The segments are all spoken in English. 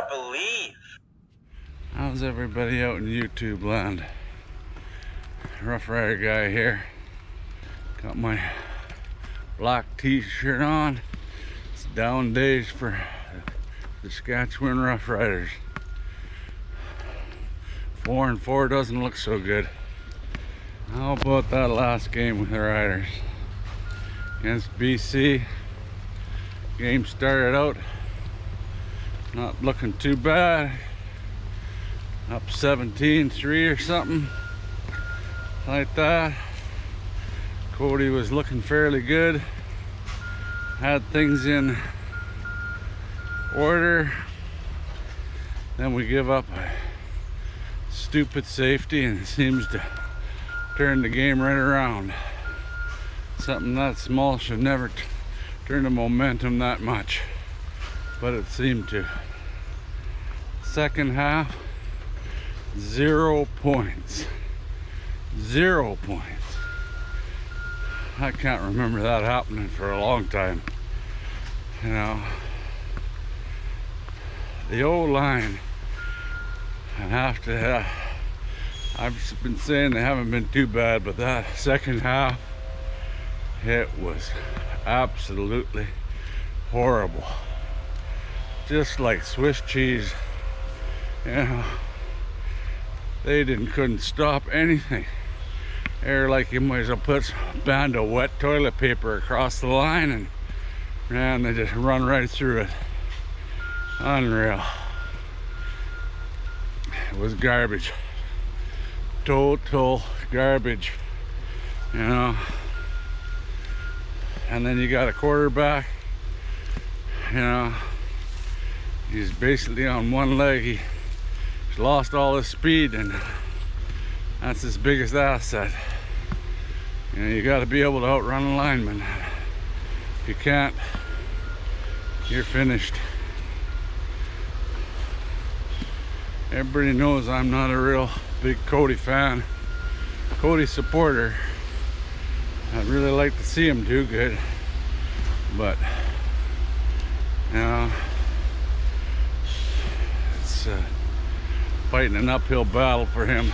gotta believe. How's everybody out in YouTube land? Rough Rider guy here. Got my black t-shirt on. It's down days for the Saskatchewan Rough Riders. 4-4 doesn't look so good. How about that last game with the Riders against BC? Game started out not looking too bad. Up 17-3 or something like that. Cody was looking fairly good. Had things in order. Then we give up a stupid safety and it seems to turn the game right around. Something that small should never turn the momentum that much, but it seemed to. Second half, 0 points. 0 points. I can't remember that happening for a long time. You know, the O-line, I have to, I've been saying they haven't been too bad, but that second half, it was absolutely horrible. Just like Swiss cheese. You know, they couldn't stop anything. They're like, you might as well put a band of wet toilet paper across the line and man, they just run right through it. Unreal. It was garbage. Total garbage. You know. And then you got a quarterback, you know, he's basically on one leg. He's lost all his speed and that's his biggest asset. You know, you got to be able to outrun a lineman. If you can't, you're finished. Everybody knows I'm not a real big Cody fan, Cody supporter. I'd really like to see him do good, but you know, it's fighting an uphill battle for him.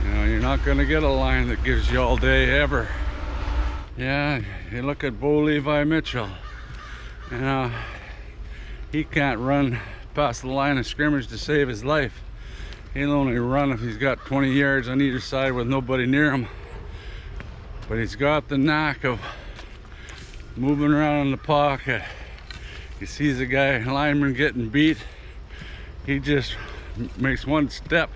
You know, you're not going to get a line that gives you all day ever. Yeah, you look at Bo Levi Mitchell. You know, he can't run past the line of scrimmage to save his life. He'll only run if he's got 20 yards on either side with nobody near him. But he's got the knack of moving around in the pocket. He sees a guy, lineman, getting beat. He just makes one step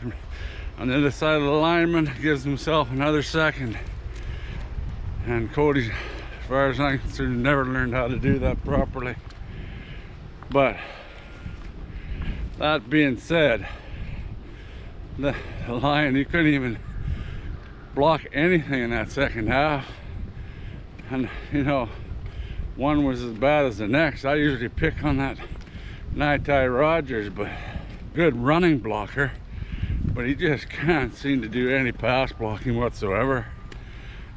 on the other side of the lineman, gives himself another second. And Cody, as far as I'm concerned, never learned how to do that properly. But that being said, the Lion, he couldn't even block anything in that second half. And you know, one was as bad as the next. I usually pick on that Ty Rogers, but good running blocker, but he just can't seem to do any pass blocking whatsoever.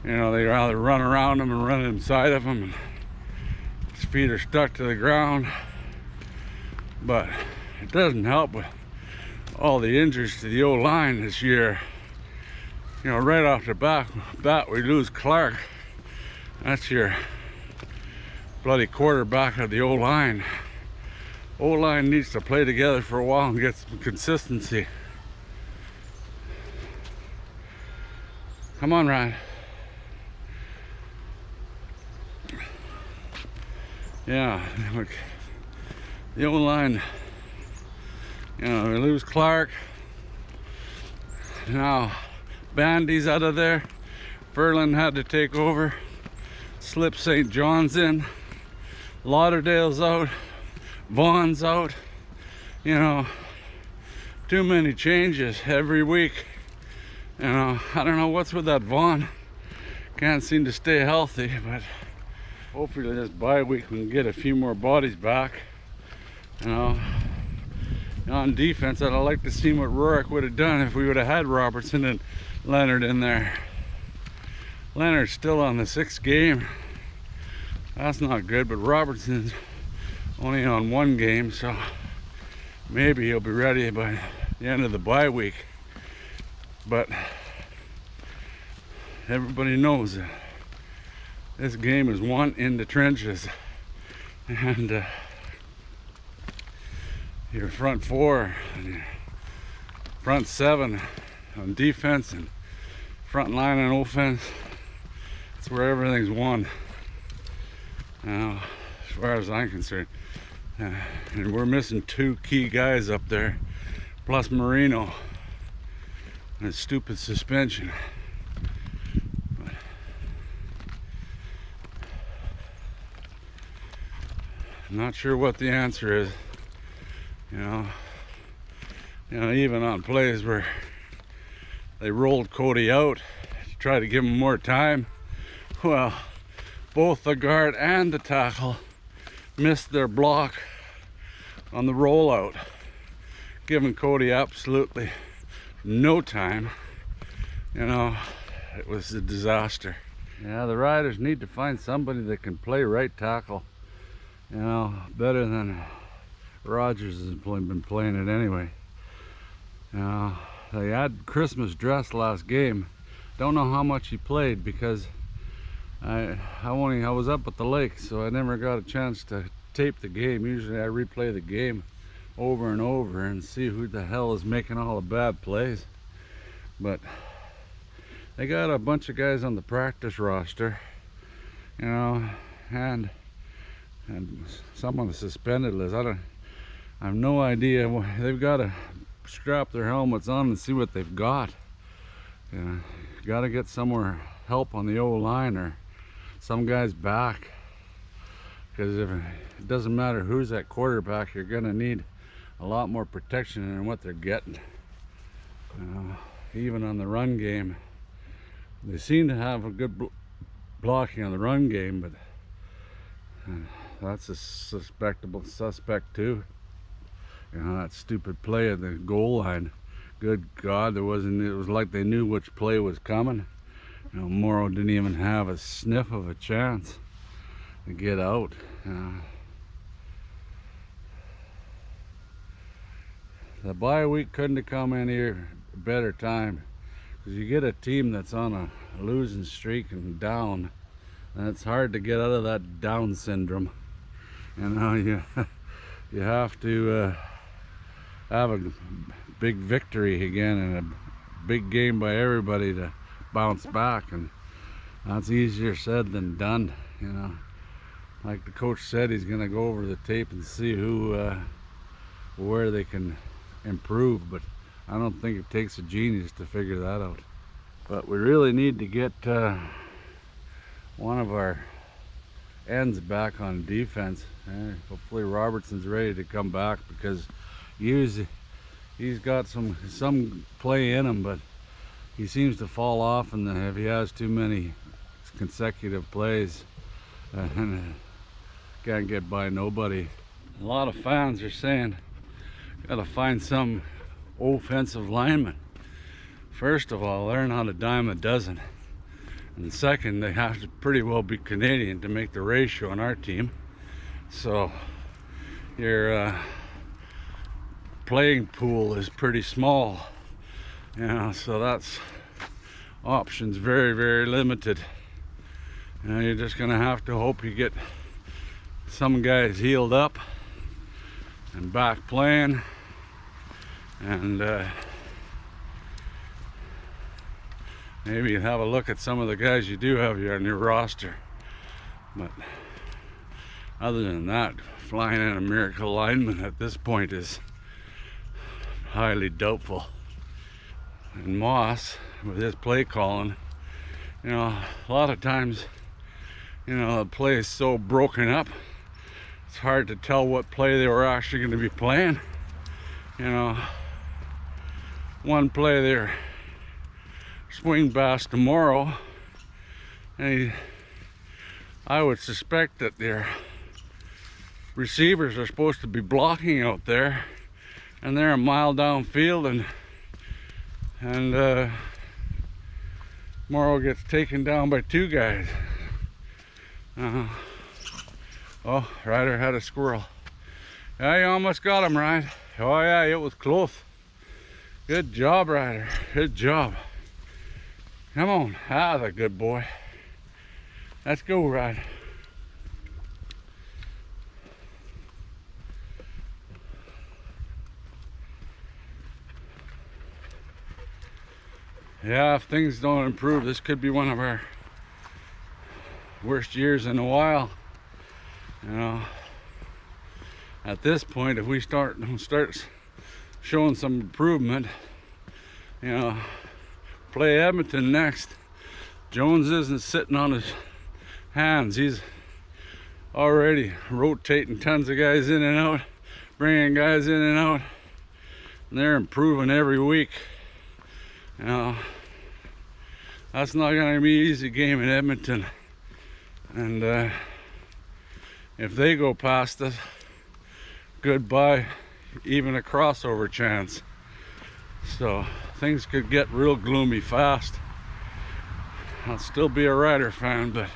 You know, they rather run around him and run inside of him, and his feet are stuck to the ground. But it doesn't help with all the injuries to the O-line this year. You know, right off the bat, we lose Clark. That's your bloody quarterback of the O-line. O-line needs to play together for a while and get some consistency. Come on, Ryan. Yeah, look, the O-line, you know, we lose Clark. Now, Bandy's out of there. Ferland had to take over. Slip St. John's in. Lauderdale's out. Vaughn's out. You know, too many changes every week. You know, I don't know what's with that Vaughn. Can't seem to stay healthy, but hopefully this bye week we can get a few more bodies back. You know, on defense, I'd like to see what Rourke would have done if we would have had Robertson and Leonard in there. Leonard's still on the 6th game. That's not good, but Robertson's only on 1 game, so maybe he'll be ready by the end of the bye week. But everybody knows that this game is won in the trenches, and your front four and your front seven on defense and front line on offense, it's where everything's won now, as far as I'm concerned. And we're missing two key guys up there, plus Marino and his stupid suspension. But I'm not sure what the answer is. You know, even on plays where they rolled Cody out to try to give him more time, well, both the guard and the tackle missed their block on the rollout, giving Cody absolutely no time. You know, it was a disaster. Yeah, the Riders need to find somebody that can play right tackle, you know, better than Rogers has been playing it anyway. They had Christmas dress last game. Don't know how much he played because I was up at the lake, so I never got a chance to tape the game. Usually I replay the game over and over and see who the hell is making all the bad plays. But they got a bunch of guys on the practice roster, you know, and some on the suspended list. I have no idea. They've got to strap their helmets on and see what they've got. You know, got to get somewhere help on the O-line or some guys back, because if it doesn't matter who's at quarterback, you're gonna need a lot more protection than what they're getting. Even on the run game, they seem to have a good blocking on the run game, but that's a suspect too. You know, that stupid play at the goal line. Good God, it was like they knew which play was coming. You know, Morrow didn't even have a sniff of a chance to get out. The bye week couldn't have come any better time, because you get a team that's on a losing streak and down, and it's hard to get out of that down syndrome. You know, you have to have a big victory again and a big game by everybody to bounce back, and that's easier said than done. You know, like the coach said, he's going to go over the tape and see where they can improve, but I don't think it takes a genius to figure that out. But we really need to get one of our ends back on defense. Hopefully Robertson's ready to come back, because he's got some play in him, but he seems to fall off, and if he has too many consecutive plays, can't get by nobody. A lot of fans are saying gotta find some offensive lineman. First of all, they're not a dime a dozen, and second, they have to pretty well be Canadian to make the ratio on our team. So your playing pool is pretty small, you know, so that's options very, very limited. You know, you're just gonna have to hope you get some guys healed up and back playing, and maybe have a look at some of the guys you do have here on your roster. But other than that, flying in a miracle lineman at this point is highly doubtful. And Moss, with his play calling, you know, a lot of times, you know, the play is so broken up, it's hard to tell what play they were actually going to be playing. You know, one play there, swing pass to Morrow, and I would suspect that their receivers are supposed to be blocking out there, and they're a mile downfield, and Morrow gets taken down by two guys. Oh, Ryder had a squirrel. Yeah, you almost got him, Ryan. Oh yeah, it was close. Good job, Ryder. Good job. Come on. Ah, that's a good boy. Let's go, Ryder. Yeah, if things don't improve, this could be one of our worst years in a while. You know, at this point, if we start showing some improvement, you know, play Edmonton next. Jones isn't sitting on his hands. He's already rotating tons of guys in and out, bringing guys in and out, and they're improving every week. You know, that's not going to be an easy game in Edmonton. And if they go past us, goodbye, even a crossover chance. So things could get real gloomy fast. I'll still be a Rider fan, but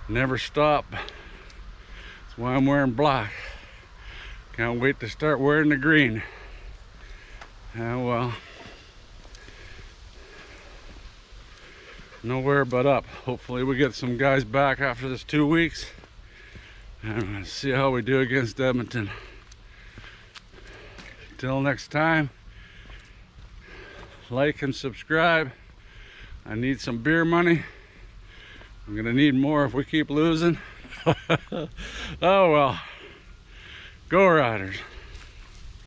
never stop. That's why I'm wearing black. Can't wait to start wearing the green. Well, nowhere but up. Hopefully we get some guys back after this 2 weeks and see how we do against Edmonton. Till next time, like and subscribe. I need some beer money. I'm gonna need more if we keep losing. Oh well, go Riders.